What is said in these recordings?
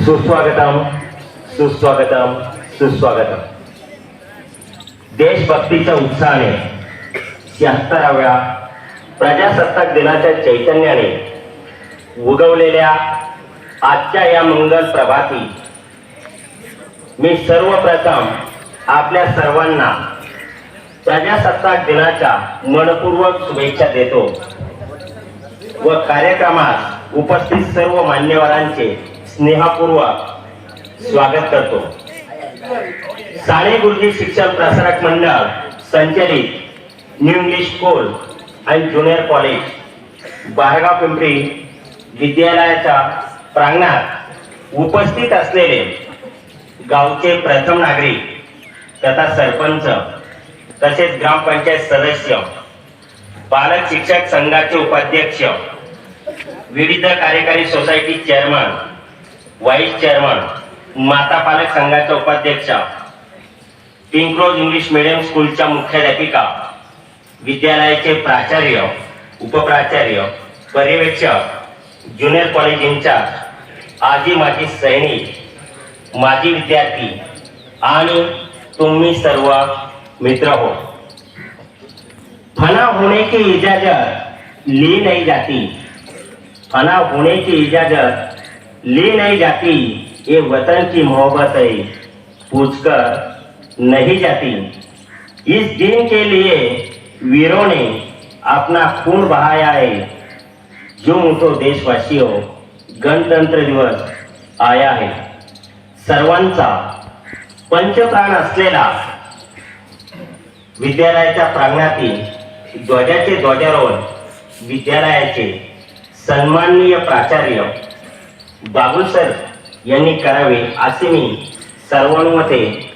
सुस्वागतम सुस्वागतम सुस्वागतम. देशभक्तीच्या उत्साहाने 76व्या प्रजासत्ताक दिनाच्या चैतन्याने उगवलेल्या आजच्या या मंगल प्रभाती मी सर्वप्रथम आपल्या सर्वांना प्रजासत्ताक दिनाच्या मनपूर्वक शुभेच्छा देतो व कार्यक्रमात उपस्थित सर्व मान्यवरांचे स्नेहपूर्वक स्वागत करतो. साने गुरुजी शिक्षण प्रसारक मंडळ संचलित न्यू इंग्लिश स्कूल आणि ज्युनियर कॉलेज बाहेरगाव पिंपरी विद्यालयाच्या प्रांगणात उपस्थित असलेले गावचे प्रथम नागरिक तथा सरपंच तसेच ग्रामपंचायत सदस्य, पालक शिक्षक संघाचे उपाध्यक्ष, विविध कार्यकारी सोसायटी चेअरमन, व्हाईस चेअरमन, माता पालक संघाच्या उपाध्यक्ष, पिंक रोज इंग्लिश मीडियम स्कूलच्या मुख्याध्यापिका, विद्यालयाचे प्राचार्य, उपप्राचार्य, पर्यवेक्षक, ज्युनियर कॉलेज इंचार्ज, आजी माजी सैनिक, माजी विद्यार्थी आणि तुम्ही सर्व मित्र हो. फना होने की इजाजत ली नहीं जाती, फना होने की इजाजत ली नहीं जाती, ये वतन की मोहब्बत है पूछकर नहीं जाती. इस दिन के लिए वीरों ने अपना खून बहाया है, जो उठो देशवासियों गणतंत्र दिवस आया है. सर्वांचा पंचप्राण असलेला विद्यालयाच्या प्रांगणातील ध्वजाचे ध्वजारोहण विद्यालयाचे सन्माननीय प्राचार्य बाबुल सर यांनी करावे असे मी सर्वानुमते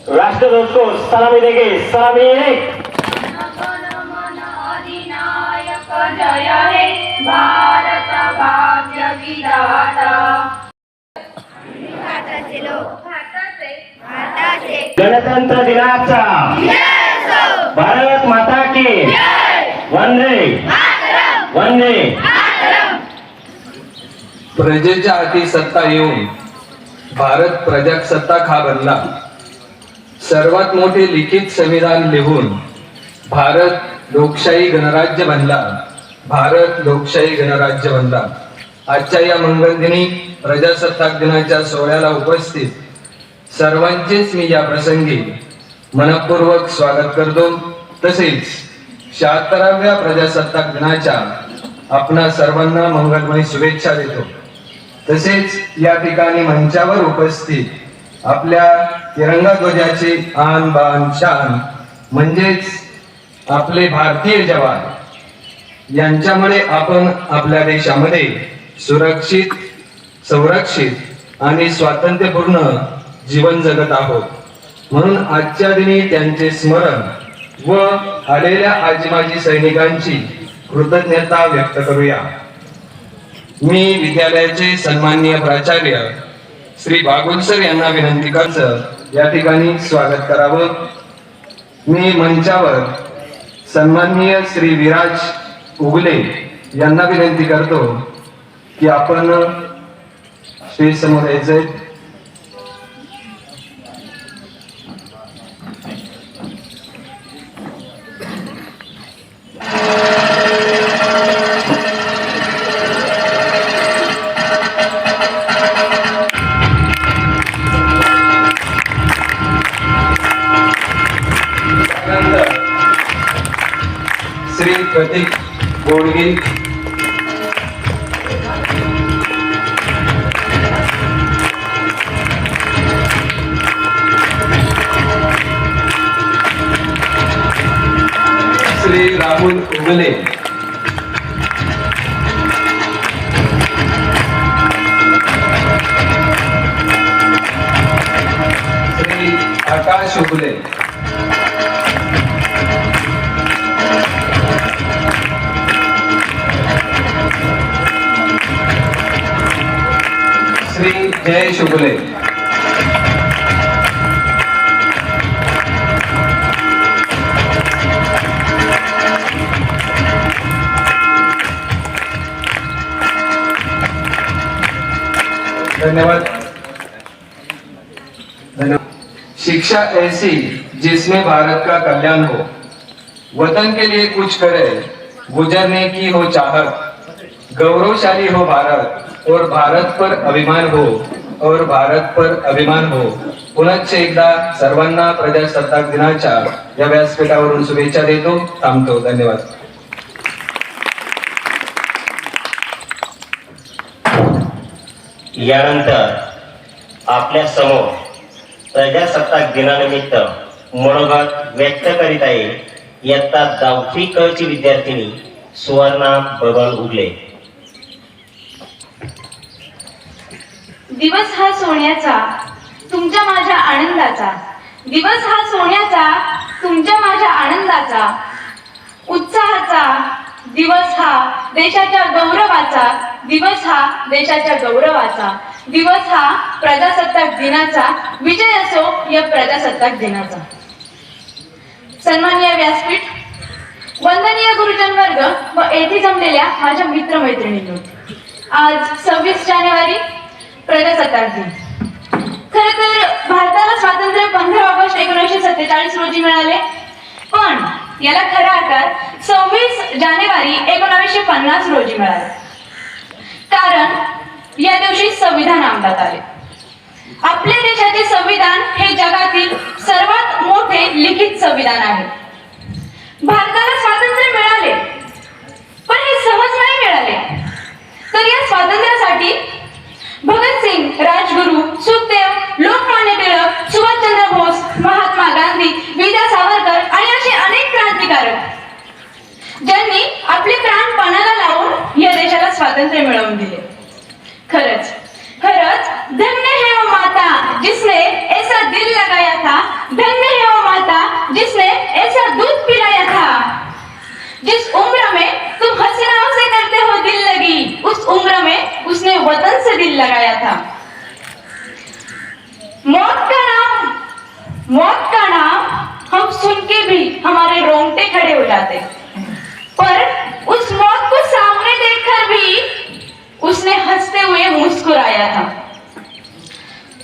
राष्ट्रध्वज को सलामी देंगे. सलामी एक. अधिनायक जय हे भारत भाग्य विधाता. भारताचे लोक भारताचे गणतंत्र दिनाचा भारत माता की वंदे वंदे. प्रजेच्या हाती सत्ता येऊन भारत प्रजासत्ताक हा बनला. सर्वात मोठे लिखित संविधान लिहून भारत लोकशाही गणराज्य बनला. भारत लोकशाही गणराज्य बनला. आजच्या या मंगल दिनी प्रजासत्ताक दिनाच्या सोहळ्याला उपस्थित सर्वांचेच मी या प्रसंगी मनपूर्वक स्वागत करतो. तसेच 76व्या प्रजासत्ताक दिनाच्या आपणा सर्वांना मंगलमय शुभेच्छा देतो. तसेच या ठिकाणी मंचावर उपस्थित आपल्या तिरंगा ध्वजाचे आन बान शान म्हणजेच आपले भारतीय जवान यांच्यामुळे आपण आपल्या देशामध्ये सुरक्षित, संरक्षित आणि स्वातंत्र्यपूर्ण जीवन जगत आहोत. म्हणून आजच्या दिनी त्यांचे स्मरण व आलेल्या आजी सैनिकांची कृतज्ञता व्यक्त करूया. मी विद्यालयाचे सन्माननीय प्राचार्य श्री बागुल सर यांना विनंती करायचं या ठिकाणी स्वागत करावं. मी मंचावर सन्माननीय श्री विराज उगले यांना विनंती करतो की आपण स्टेज समोर यायचंय. श्री प्रतीक गोडगिल, श्री राहुल उगले, श्री आकाश उगले, श्री जय शुगले, धन्यवाद. शिक्षा ऐसी जिसमें भारत का कल्याण हो, वतन के लिए कुछ करे, गुजरने की हो चाहत, गौरवशाली हो भारत और भारत पर अभिमान हो, और भारत पर अभिमान हो. पुनश्च एकदा सर्वांना प्रजासत्ताक दिनाच्या या व्यासपीठावरून शुभेच्छा देतो. थांबतो. धन्यवाद. यानंतर आपल्या समोर प्रजासत्ताक दिनानिमित्त मनोगत व्यक्त करीत आहे इयत्ता 10वी क ची विद्यार्थिनी सुवर्णा बबन उगले. दिवस हा सोन्याचा, तुमच्या माझ्या आनंदाचा. दिवस हा सोन्याचा, तुमच्या माझ्या आनंदाचा, उत्साहाचा. दिवस हा देशाच्या गौरवाचा. दिवस हा देशाच्या गौरवाचा. दिवस हा प्रजासत्ताक दिनाचा. विजय असो या प्रजासत्ताक दिनाचा. सन्माननीय व्यासपीठ, वंदनीय गुरुजन वर्ग व येथे जमलेल्या माझ्या मित्रमैत्रिणींनो, आज 26 जानेवारी प्रजासत्ताक दिन. खर तर भारताला स्वातंत्र्य 15 ऑगस्ट 1947 रोजी मिळाले, पण याला खरा आकार 26 जानेवारी 1950 रोजी मिळाला. कारण या दिवशी संविधान अंमलात आले. आपल्या देशाचे संविधान हे जगातील सर्वात मोठे लिखित संविधान आहे. भारताला स्वातंत्र्य मिळाले, पण हे सहज नाही मिळाले. तर या स्वातंत्र्यासाठी भगतसिंग, राजगुरू, सुखदेव, लोकमान्य टिळक, सुभाषचंद्र बोस, महात्मा गांधी, विद्या सावरकर आणि असे अनेक क्रांतिकारक ज्यांनी आपले प्राण पणाला लावून या देशाला स्वातंत्र्य मिळवून दिले. खरंच खरंच धन्य है वो माता जिसने ऐसा दिल लगाया था. धन्य है वो माता जिसने ऐसा दूध पिलाया था. जिस उम्र में तुम हसीनाओं से करते हो दिल लगी, उस उम्र में उसने वतन से दिल लगाया था. मौत का नाम हम सुन के भी हमारे रोंगटे खड़े हो जाते, पर उस मौत को सामने देखकर भी उसने हंसते हुए मुस्कुराया था.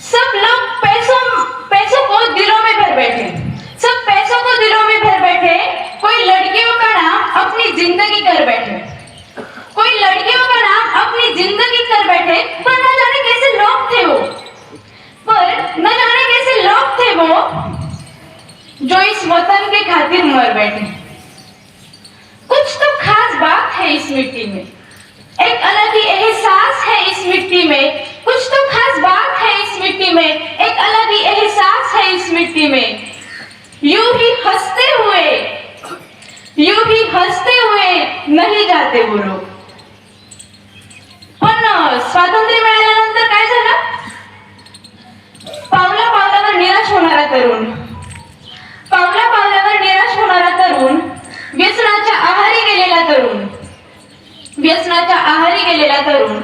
सब लोग पैसों को दिलों में भर बैठे. सब पैसों को दिलों में भर बैठे. कोई लड़कियों का नाम अपनी जिंदगी कर बैठे. कोई लड़कियों का नाम अपनी जिंदगी कर बैठे. पर न जाने कैसे लोग थे वो. पर न जाने कैसे लोग थे वो जो इस वतन के खातिर मर बैठे. कुछ तो खास बात है इस मिट्टी में. एक अलग ही एहसास है इस मिट्टी में. कुछ तो खास बात है इस मिट्टी में. एक अलग ही एहसास है इस मिट्टी में. यूं ही हंसते हुए नहीं जाते वो लोग. पण स्वातंत्र्य मिळाल्यानंतर काय झालं? पावला पावलावर निराश होणारा तरुण. पावला पावलावर निराश होणारा तरुण. व्यसनाच्या आहारी गेलेला तरुण. व्यसनाच्या आहारी गेलेला तरुण.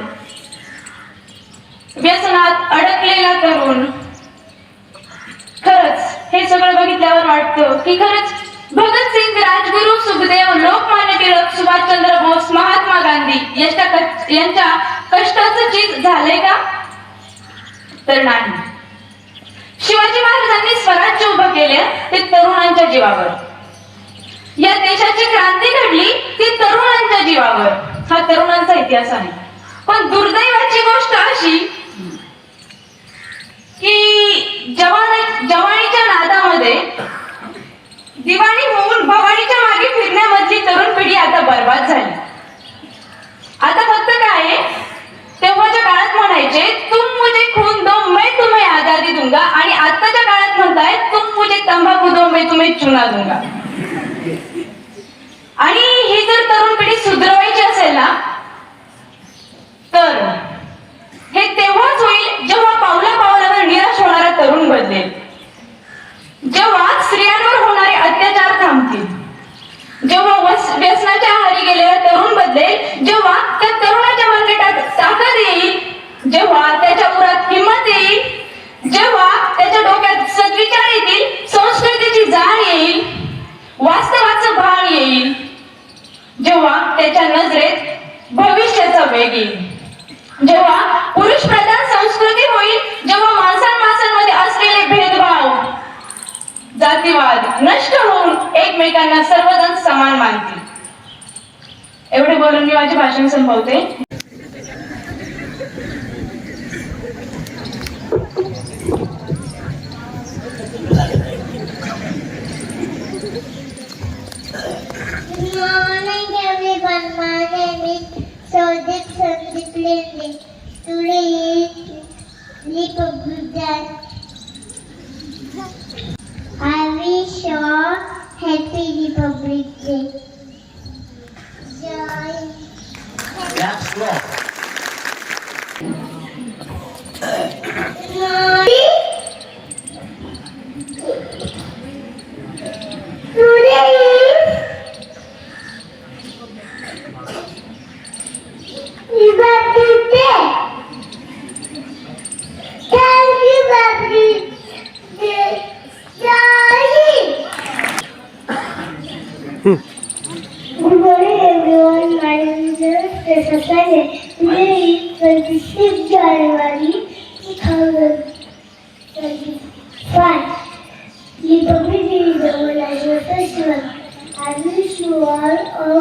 व्यसनात अडकलेला तरुण. खरंच हे सगळं बघितल्यावर वाटतं की खरंच भगतसिंग, राजगुरू, सुखदेव, लोकमान्य टिळक, सुभाषचंद्र बोस, महात्मा गांधी यांच्या कष्टाचं चीज झालंय का? तर नाही. शिवाजी महाराजांनी स्वराज्य उभं केलं ते तरुणांच्या जीवावर. या देशाची क्रांती घडली ती तरुणांच्या जीवावर. हा तरुणांचा इतिहास आहे. पण दुर्दैवाची गोष्ट अशी की जवानीच्या नादामध्ये दिवाणी होऊन भवानीच्या मागे फिरण्यामधली तरुण पिढी आता बर्बाद झाली. आता फक्त काय आहे, तेव्हाच्या काळात म्हणायचे तुम मुझे खून दो मैं तुम्हें आजादी दूंगा, आणि आताच्या काळात म्हणताय तुम मुझे तंबाखू दो मैं तुम्हें चुना दूंगा. आणि ही जर तरुण पिढी सुधरवायची असेल ना, तर हे तेव्हाच होईल जेव्हा पावला पावलावर निराश होणारा तरुण बदलेल, जेव्हा स्त्रियांवर होणारे अत्याचार थांबतील, जेव्हा व्यसनाच्या आहारी गेलेला तरुण बदलेल, जेव्हा त्या तरुणाच्या मनगटात ताकद येईल, जेव्हा त्याच्या उरात हिंमत येईल, जेव्हा त्याच्या डोक्यात सद्विचार येतील, संस्कृतीची जाण येईल, वास्तवाचं भान येईल, जेव्हा त्याच्या नजरेत भविष्याचा वेग येईल, जेव्हा पुरुष प्रधान संस्कृती होईल, जेव्हा माणसांमध्ये असलेले भेदभाव, जातीवाद नष्ट होऊन एकमेकांना सर्वजण समान मानतील. एवढे बोलून मी माझे भाषण संपवते. Good morning everyone, my name is Sodip Sandeep Linde. Today is Republic Day. I wish you all happy Republic Day. Joy. Today Republic Day. Thank you, Republic Day. Good morning, everyone. My name is Tessa Sane. Today is 26 January 2025. Republic Day is our national festival. I wish you all a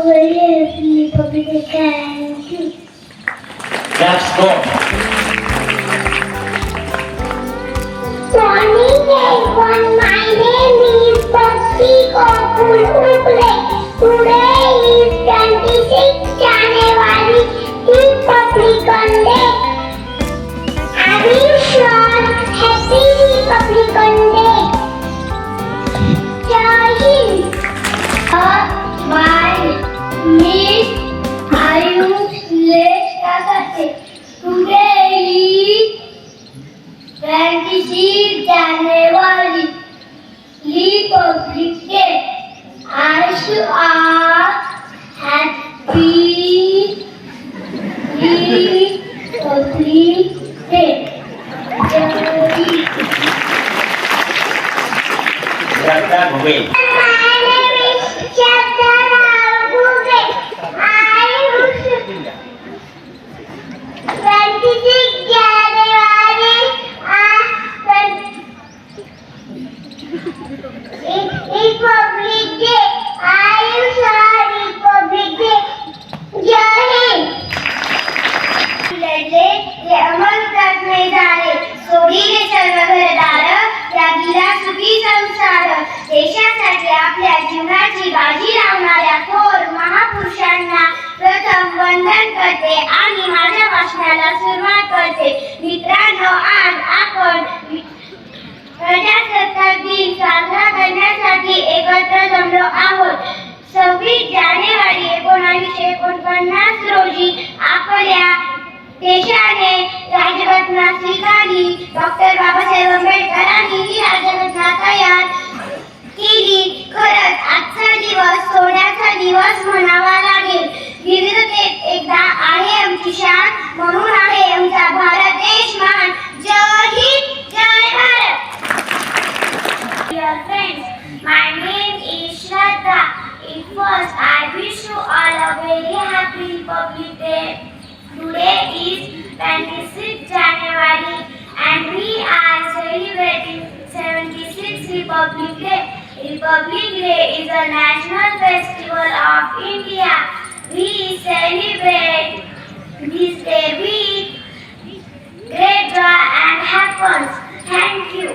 very happy Republic Day. Thank you. Morning everyone, my name is Bhakti Gokul Ukle. Today is 26 January, Republican Day. I wish you all happy Republican Day. Jai Hind. My name Ayush Leshakate. Today is 26 January, Republic Day. I wish you all happy Republic Day. Shraddha भुवे. My name is Shraddha Bhuve. I wish you 26 January. Republic Day. I wish you all Republic Day. Jai Hind. लढले ते अमरनाथ मैदाने, सोडीले सर्व घरदार, त्यागिला सुखी संसार. देशासाठी आपल्या जीवनाची बाजी लावणाऱ्या थोर महापुरुषांना प्रथम वंदन करते आणि माझ्या भाषणाला सुरुवात करते. मित्रांनो, आज आपण प्रजासत्ताक दिन साजरा करण्यासाठी एकत्र जमलो आहोत. 26 जानेवारी 1949 रोजी आपल्या देशाने राज्यघटना स्वीकारली. डॉक्टर बाबासाहेब आंबेडकरांनी ही राज्यघटना तयार केली. खरंच आजचा दिवस सोन्याचा दिवस म्हणावा लागेल. विविधतेत एकता आहे आमची शान, म्हणून आहे आमचा भारत देश महान. Republic Day is a national festival of India. We celebrate this day with great joy and happiness. Thank you.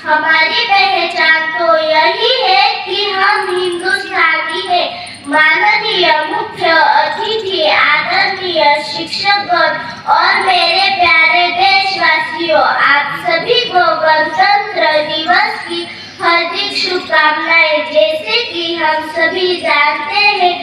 हमारी पहचान तो यही है कि हम हिंदुस्तानी हैं। माननीय मुख्य अतिथि, आदरणीय शिक्षकगण और मेरे प्यारे देशवासियों, आप सभी को गणतंत्र दिवस की हार्दिक शुभकामनाएं। जैसे कि हम सभी जानते हैं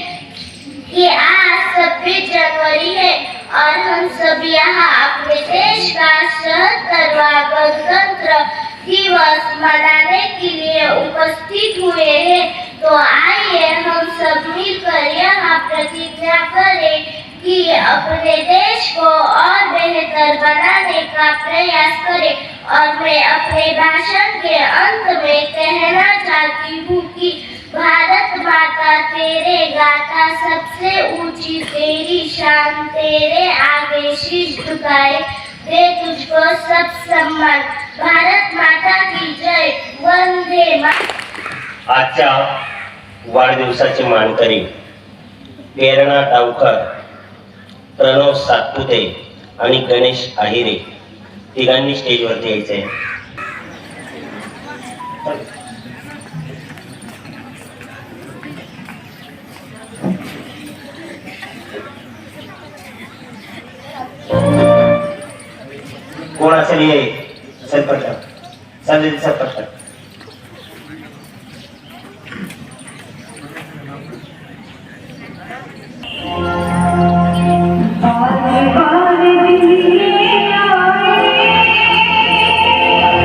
कि आज 26 जनवरी है और हम सब यहाँ अपने देश का 77वां गणतंत्र दिवस मनाने के लिए उपस्थित हुए हैं। तो आइए हम सब मिलकर यहाँ प्रतिज्ञा करें कि अपने देश को और बेहतर बनाने का प्रयास करें। और मैं अपने भाषण के अंत में कहना चाहती हूँ कि भारत माता तेरे गाथा सबसे ऊंची तेरी शान, तेरे आगे शीश झुकाए दे तुझको सब सम्मान। भारत माता की जय, वंदे मातरम। आजच्या वाढदिवसाचे मानकरी प्रेरणा टावकर, प्रणव सातपुते आणि गणेश आहिरे तिघांनी स्टेजवरती यायचे. कोण असेल ये सर पटकन, चालेल सर पटकन.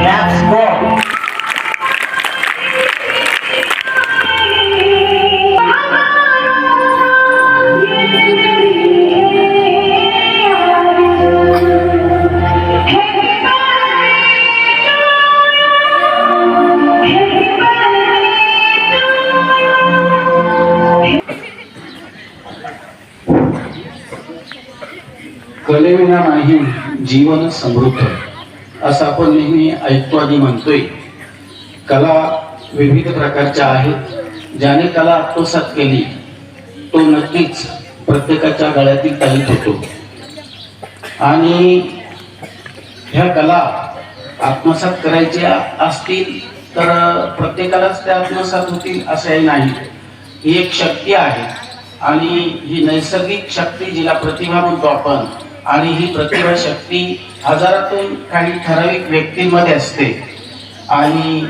Let's go. कलेविना नाही जीवन समृद्ध असं आपण नेहमी ऐकतो आणि म्हणतोय. कला विविध प्रकारच्या आहेत. ज्याने कला आत्मसात केली तो नक्कीच प्रत्येकाच्या गळ्यातील ताईत होतो. आणि ह्या कला आत्मसात करायच्या असतील तर प्रत्येकालाच त्या आत्मसात होतील असंही नाही. ही एक शक्ती आहे आणि ही नैसर्गिक शक्ती जिला प्रतिभा म्हणतो आपण, आणि ही प्रतिभा शक्ती हजारातून काही ठराविक व्यक्तींमध्ये असते. आणि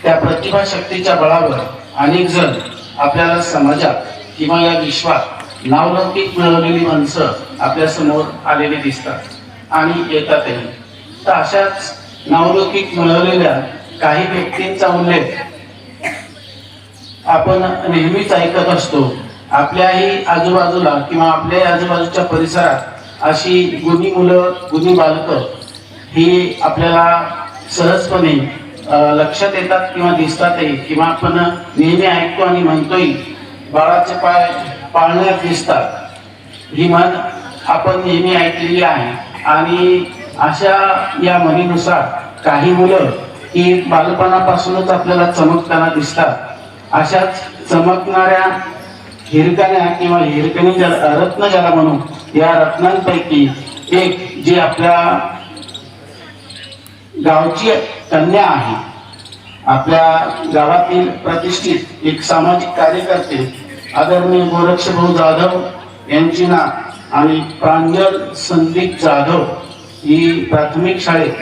त्या प्रतिभा शक्तीच्या बळावर अनेक जण आपल्याला समाजात किंवा या विश्वात नावलौकिक मिळवलेली माणसं आपल्या समोर आलेली दिसतात आणि येतातही. तर अशाच नावलौकिक मिळवलेल्या काही व्यक्तींचा उल्लेख आपण नेहमीच ऐकत असतो. आपल्याही आजूबाजूला किंवा आपल्या आजूबाजूच्या परिसरात अशी गुणी मुलं, गुणी बालकं ही आपल्याला सहजपणे लक्षात येतात किंवा दिसतातही. किंवा आपण नेहमी ऐकतो आणि म्हणतोय बाळाचे पाय पाळण्यात दिसतात, ही म्हण आपण नेहमी ऐकलेली आहे. आणि अशा या म्हणीनुसार काही मुलं ही बालपणापासूनच आपल्याला चमकताना दिसतात. अशाच चमकणाऱ्या हिरकण्या किंवा हिरकणी रत्न ज्याला म्हणू, या रत्नांपैकी एक जी आपल्या गावची कन्या आहे, आपल्या गावातील प्रतिष्ठित एक सामाजिक कार्यकर्ते आदरणीय गोरक्षभाऊ जाधव यांची ना आणि प्रांजल संदीप जाधव ही प्राथमिक शाळेत,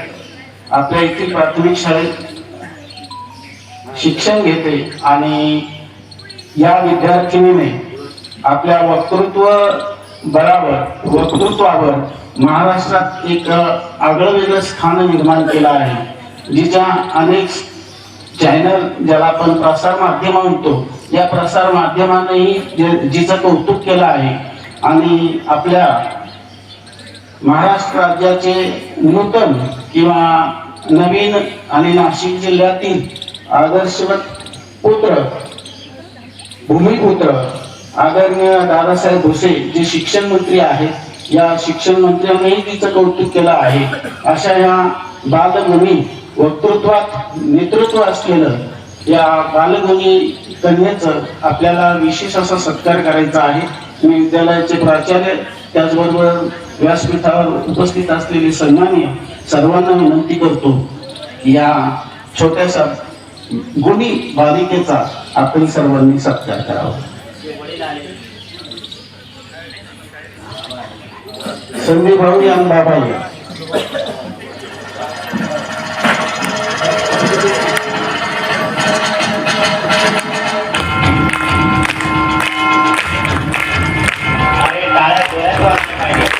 आपल्या येथील प्राथमिक शाळेत शिक्षण घेते. आणि या विद्यार्थिनीने आपल्या वक्तृत्वावर महाराष्ट्रात एक आगळं वेगळं स्थान निर्माण केलं आहे. जिच्या अनेक चॅनल ज्याला आपण प्रसार माध्यम म्हणतो, या प्रसार माध्यमांनीही जिचं कौतुक केलं आहे. आणि आपल्या महाराष्ट्र राज्याचे नूतन किंवा नवीन आणि नाशिक जिल्ह्यातील आदर्शवत पुत्र, भूमिपुत्र आदरणीय दादासाहेब भुसे जे शिक्षण मंत्री आहेत, या शिक्षण मंत्र्यांनीही तिचं कौतुक केलं आहे. अशा या बालमुनी वक्तृत्वात नेतृत्व असलेलं या बालगुणी कन्येचं आपल्याला विशेष असा सत्कार करायचा आहे। मी विद्यालयाचे प्राचार्य त्याचबरोबर व्यासपीठावर उपस्थित असलेले सन्माननीय सर्वांना विनंती करतो, या छोट्याशा गुणी बालिकेचा आपण सर्वांनी सत्कार करावा। संजय भाऊ या बाबाई अरे टाळ्या जोरात वाजल्या पाहिजे.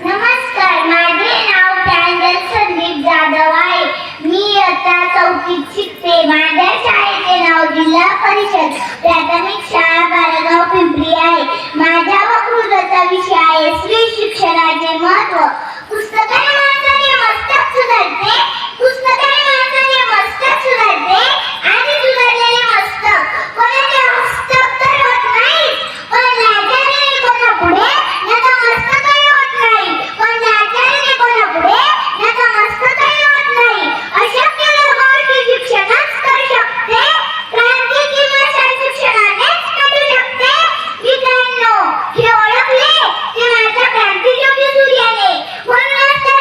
नमस्कार, माझे नाव प्रांजल संदीप जाधव आहे। मी इयत्ता 4वीत शिकते। माझ्या शाळेचे नाव जिल्हा परिषद प्राथमिक शाळा बाळगाव पिंपरी आहे। माझ्या वक्तृत्वाचा विषय आहे स्त्री शिक्षणाचे महत्त्व। पुस्तकाने माणसाचे मस्तक सुधारते, पुस्तकाने माणसाचे मस्तक सुधारते आणि सुधारलेले मस्तक कोणाचे हस्तक तर होत नाही, पण लाजाने कोणापुढे याचा मस्तकही होत नाही, पण लाजाने कोणापुढे याचा मस्तकही होत नाही। अशक्य गोष्टी शिक्षणच करू शकते, क्रांतीची मशाल शिक्षणानेच पेटू शकते। मित्रांनो, हे ओळखले ते माझ्या क्रांतिज्योती सूर्याने, म्हणूनच तर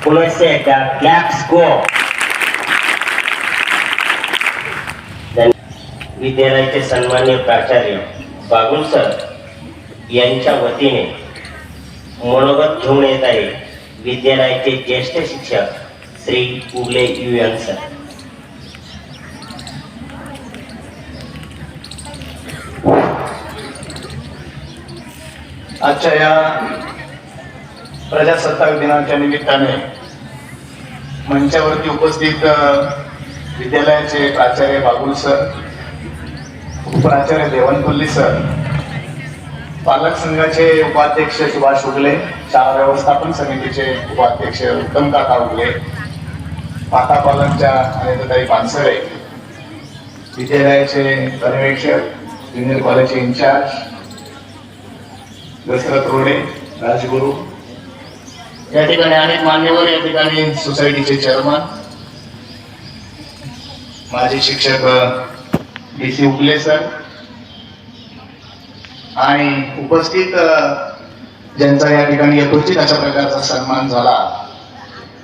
पुनश्च एकदा क्लॅप्स गो. विद्यालयाचे सन्मान्य प्राचार्य बागुल सर यांच्या वतीने मनोगत घेऊन येत आहे विद्यालयाचे ज्येष्ठ शिक्षक श्री उगले UN सर. आजच्या या प्रजासत्ताक दिनाच्या निमित्ताने मंचावरती उपस्थित विद्यालयाचे प्राचार्य बागुल सर, उपप्राचार्य देवनपल्ली सर, पालक संघाचे उपाध्यक्ष सुभाष उगले, शाळा व्यवस्थापन समितीचे उपाध्यक्ष उत्तम काका उगले, माता पालकच्या अनिताताई पानसरे, विद्यालयाचे पर्यवेक्षक, ज्युनियर कॉलेजचे इन्चार्ज दशरथ रोडे, राजगुरू, या ठिकाणी अनेक मान्यवर, या ठिकाणी सोसायटीचे चेअरमन, माजी शिक्षक DC उगले सर आणि उपस्थित ज्यांचा या ठिकाणी यथोचित अशा प्रकारचा सन्मान झाला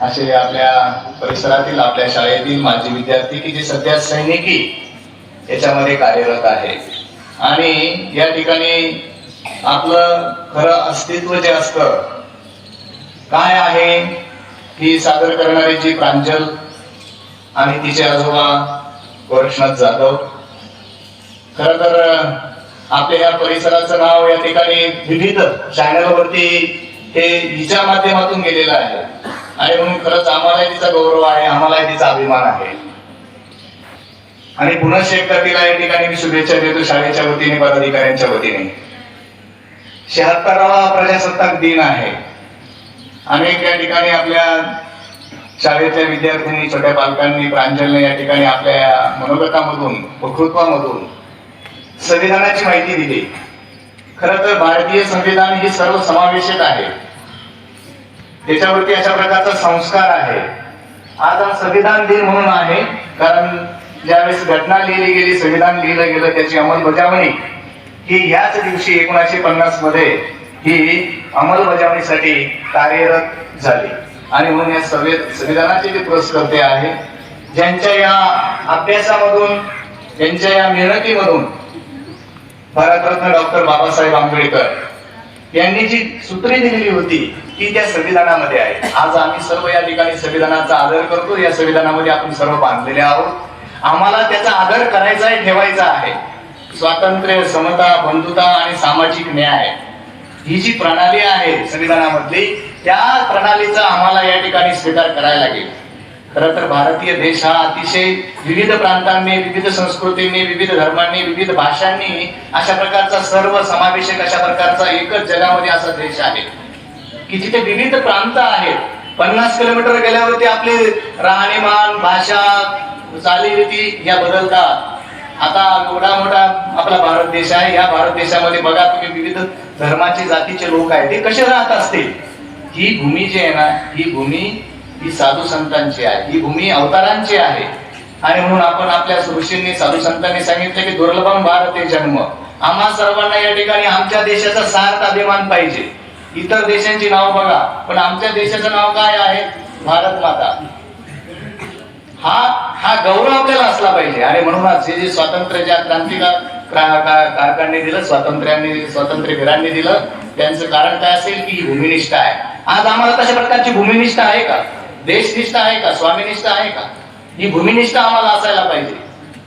असे आपल्या परिसरातील, आपल्या शाळेतील माजी विद्यार्थी की जे सध्या सैनिकी याच्यामध्ये कार्यरत आहे आणि या ठिकाणी आपलं खरं अस्तित्व जे असतं काय आहे ही सादर करणारी जी प्रांजल आणि तिचे आजोबा गोरक्षनाथ जाधव. खर तर आपल्या या परिसराचं नाव या ठिकाणी विविध चॅनलवरती हे हिच्या माध्यमातून गेलेलं आहे आणि म्हणून खरंच आम्हालाही तिचा गौरव आहे, आम्हालाही तिचा अभिमान आहे. आणि पुन्हा एकदा तिला या ठिकाणी मी शुभेच्छा देतो शाळेच्या वतीने, पदाधिकाऱ्यांच्या वतीने. 76वा प्रजासत्ताक दिन आहे. अनेक या ठिकाणी आपल्या शाळेतल्या विद्यार्थ्यांनी, छोट्या बालकांनी, प्रांजलने या ठिकाणी आपल्या मनोगतामधून, वक्तृत्वामधून संविधानाची माहिती दिली. खरं तर भारतीय संविधान ही सर्व समावेशक आहे, त्याच्यावरती अशा प्रकारचा संस्कार आहे. आज हा संविधान दिन म्हणून आहे कारण ज्यावेळेस घटना लिहिली गेली, संविधान लिहिलं गेलं, त्याची अंमलबजावणी ही याच दिवशी 1950 मध्ये ही अंमलबजावणीसाठी कार्यरत झाली. आणि म्हणून या संविधानाचे जे पुरस्कर्ते आहे, ज्यांच्या या अभ्यासामधून, ज्यांच्या या मेहनतीमधून भारतरत्न डॉक्टर बाबासाहेब आंबेडकर यांनी जी सूत्रे दिलेली होती ती त्या संविधानामध्ये आहे. आज आम्ही सर्व या ठिकाणी संविधानाचा आदर करतो. या संविधानामध्ये आपण सर्व बांधलेले आहोत. आम्हाला त्याचा आदर करायचा आहे, ठेवायचा आहे. स्वातंत्र्य, समता, बंधुता आणि सामाजिक न्याय ही जी प्रणाली आहे संविधानामधली, त्या प्रणालीचा आम्हाला या ठिकाणी स्वीकार करायला लागेल. खरं तर भारतीय देश हा अतिशय विविध प्रांतांनी, विविध संस्कृतींनी, विविध धर्मांनी, विविध भाषांनी अशा प्रकारचा सर्व समावेशक अशा प्रकारचा एकच जगामध्ये असा देश आहे की जिथे विविध प्रांत आहेत. 50 किलोमीटर गेल्यावरती आपले राहणीमान, भाषा, चालीरीती या बदलतात. आता एवढा मोठा आपला भारत देश आहे. या भारत देशामध्ये बघा तुम्ही विविध धर्माचे, जातीचे लोक आहेत, ते कसे राहत असतील. ही भूमी जी आहे ना, ही भूमी ही साधू संतांची आहे, ही भूमी अवतारांची आहे. आणि म्हणून आपण आपल्या ऋषींनी, साधू संतांनी सांगितलं की दुर्लभम भारते जन्म. आम्हा सर्वांना या ठिकाणी आमच्या देशाचा सार्थ अभिमान पाहिजे. इतर देशांची नाव बघा, पण आमच्या देशाचं नाव काय आहे? भारत माता. हा गौरव आपल्याला असला पाहिजे. आणि म्हणूनच हे जे स्वातंत्र्य, ज्या कारकांनी दिलं, स्वातंत्र्यवीरांनी दिलं, त्यांचं कारण काय असेल की ही भूमिनिष्ठा आहे. आज आम्हाला तशा प्रकारची भूमिनिष्ठा आहे का? देशनिष्ठा आहे का? स्वामीनिष्ठा आहे का? ही भूमिनिष्ठा आम्हाला असायला पाहिजे.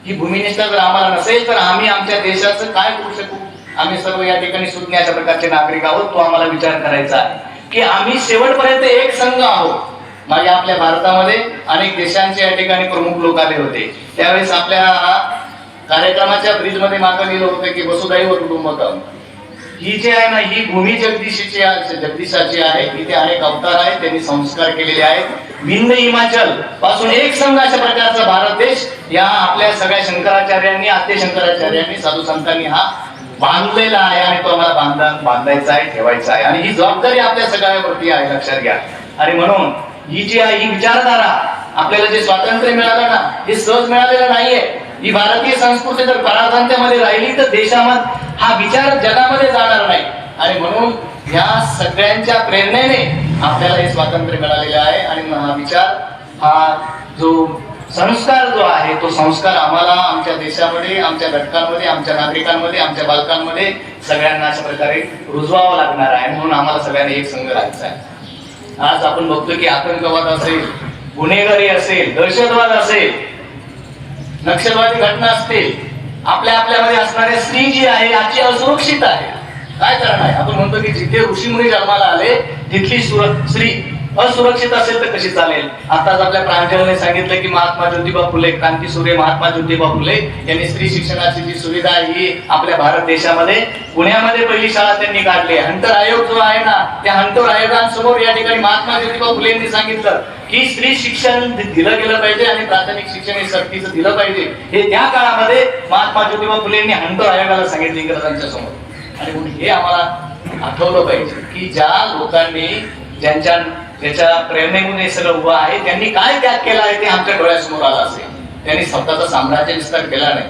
ही भूमिनिष्ठा जर आम्हाला नसेल तर आम्ही आमच्या देशाचं काय करू शकू? आम्ही सर्व या ठिकाणी सुज्ञ अशा प्रकारचे नागरिक आहोत. तो आम्हाला विचार करायचा आहे की आम्ही शेवटपर्यंत एक संघ आहोत. मागे आपल्या भारतामध्ये अनेक देशांचे या ठिकाणी प्रमुख लोक आले होते. त्यावेळेस आपल्या कार्यक्रमाच्या ब्रिज मध्ये मागं लिहिलं होतं की वसुधैव कुटुंबकम. ही जी आहे ना, ही भूमी जगदीशाची आहे. इथे अनेक अवतार आहेत, त्यांनी संस्कार केलेले आहेत. भिन्न हिमाचल पासून एक संघ अशा प्रकारचा भारत देश या आपल्या सगळ्या शंकराचार्यांनी, आद्य शंकराचार्यांनी, साधू संतांनी हा बांधलेला आहे. आणि तो आम्हाला बांधायचा आहे, ठेवायचा आहे. आणि ही जबाबदारी आपल्या सगळ्यावरती आहे, लक्षात घ्या. आणि म्हणून ही जी आहे, ही विचारधारा, आपल्याला जे स्वातंत्र्य मिळालं ना, हे सहज मिळालेलं नाहीये. ही भारतीय संस्कृती जर पराधान्यामध्ये राहिली तर देशामध्ये हा विचार जगामध्ये जाणार नाही. आणि म्हणून ह्या सगळ्यांच्या प्रेरणेने आपल्याला हे स्वातंत्र्य मिळालेलं आहे आणि हा विचार, हा जो संस्कार जो आहे, तो संस्कार आम्हाला आमच्या देशामध्ये, आमच्या घटकांमध्ये, आमच्या नागरिकांमध्ये, आमच्या बालकांमध्ये सगळ्यांना अशा प्रकारे रुजवावा लागणार आहे. म्हणून आम्हाला सगळ्यांनी एक संघ राहायचा आहे. आज आपण बघतो की आतंकवाद असेल, गुन्हेगारी असेल, दहशतवाद असेल, नक्षलवादी घटना असतील, आपल्यामध्ये असणाऱ्या स्त्री जी आहे आजची असुरक्षित आहे. काय कारण आहे? आपण म्हणतो की जिथे ऋषीमुनी जन्माला आले तिथली स्त्री असुरक्षित असेल तर कशी चालेल? आताच आपल्या प्रांजलने सांगितलं की महात्मा ज्योतिबा फुले, क्रांतीसूर्य महात्मा ज्योतिबा फुले यांनी स्त्री शिक्षणाची जी सुविधा ही आपल्या भारत देशामध्ये पुण्यामध्ये पहिली शाळा त्यांनी काढली. हंटर आयोग जो आहे ना, त्या हंटर आयोगांसमोर या ठिकाणी महात्मा ज्योतिबा फुले यांनी सांगितलं की स्त्री शिक्षण दिलं गेलं पाहिजे आणि प्राथमिक शिक्षण हे सक्तीचं दिलं पाहिजे. हे त्या काळामध्ये महात्मा ज्योतिबा फुले यांनी हंटर आयोगाला सांगितले इंग्रजांच्या समोर. आणि म्हणून हे आम्हाला आठवलं पाहिजे की ज्या लोकांनी ज्याच्या प्रेरणेने हे सगळं उभं आहे, त्यांनी काय त्याग केला आहे ते आमच्या डोळ्यासमोर आलं असेल. त्यांनी स्वतःचा साम्राज्य विस्तार केला नाही.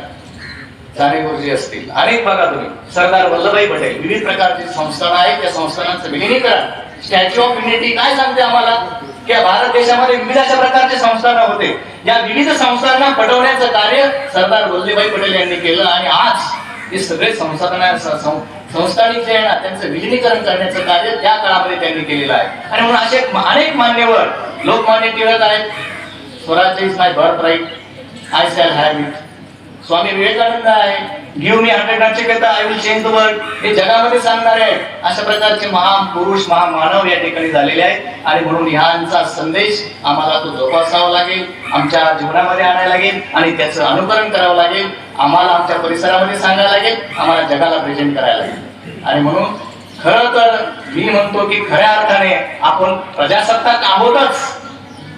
जाणे गुरुजी असतील, अनेक बघा तुम्ही, सरदार वल्लभभाई पटेल, विविध प्रकारची संस्थानं आहेत, त्या संस्थानांचं विलिनीकरण. स्टॅच्यू ऑफ युनिटी काय सांगते आम्हाला की भारत देशामध्ये विविध अशा प्रकारचे संस्थानं होते. या विविध संस्थांना पटवण्याचं कार्य सरदार वल्लभभाई पटेल यांनी केलं आणि आज हे सगळे संस्थानिक जे आहे ना, त्यांचं विलिनीकरण करण्याचं कार्य त्या काळामध्ये त्यांनी केलेलं आहे. आणि म्हणून असे अनेक मान्यवर, लोकमान्य टिळक आहेत, swarajya is my birth right, I shall have it. Swami Vivekananda आहे, give me 100 Nachiketa, I will change the world. हे जगामध्ये सांगणारे आहेत. अशा प्रकारचे महान पुरुष, महामानव या ठिकाणी झालेले आहेत. आणि म्हणून ह्यांचा संदेश आम्हाला तो जोपासावा लागेल, आमच्या जीवनामध्ये आणायला लागेल आणि त्याचं अनुकरण करावं लागेल. आम्हाला आमच्या परिसरामध्ये सांगायला लागेल, आम्हाला जगाला प्रेझेंट करायला लागेल. आणि म्हणून खरं तर मी म्हणतो की खऱ्या अर्थाने आपण प्रजासत्ताक आहोतच,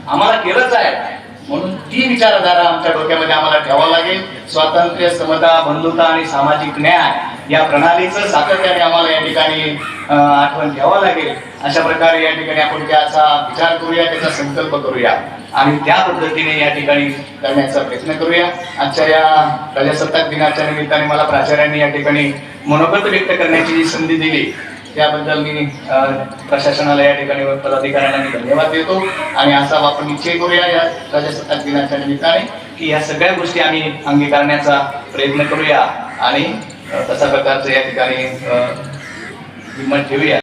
आम्हाला केलंच आहे. म्हणून ती विचारधारा आमच्या डोक्यामध्ये आम्हाला ठेवावं लागेल. स्वातंत्र्य, समता, बंधुता आणि सामाजिक न्याय या प्रणालीचं सातत्याने आम्हाला या ठिकाणी आठवण ठेवावं लागेल. अशा प्रकारे या ठिकाणी आपण त्याचा विचार करूया, त्याचा संकल्प करूया आणि त्या पद्धतीने या ठिकाणी करण्याचा प्रयत्न करूया. आजच्या या प्रजासत्ताक दिनाच्या निमित्ताने मला प्राचार्यांनी या ठिकाणी मनोगत व्यक्त करण्याची जी संधी दिली त्याबद्दल मी प्रशासनाला या ठिकाणी पदाधिकाऱ्यांना मी धन्यवाद देतो. आणि असा आपण निश्चय करूया या प्रजासत्ताक दिनाच्या निमित्ताने की या सगळ्या गोष्टी आम्ही अंगीकारण्याचा प्रयत्न करूया आणि तशा प्रकारचं या ठिकाणी हिंमत ठेवूया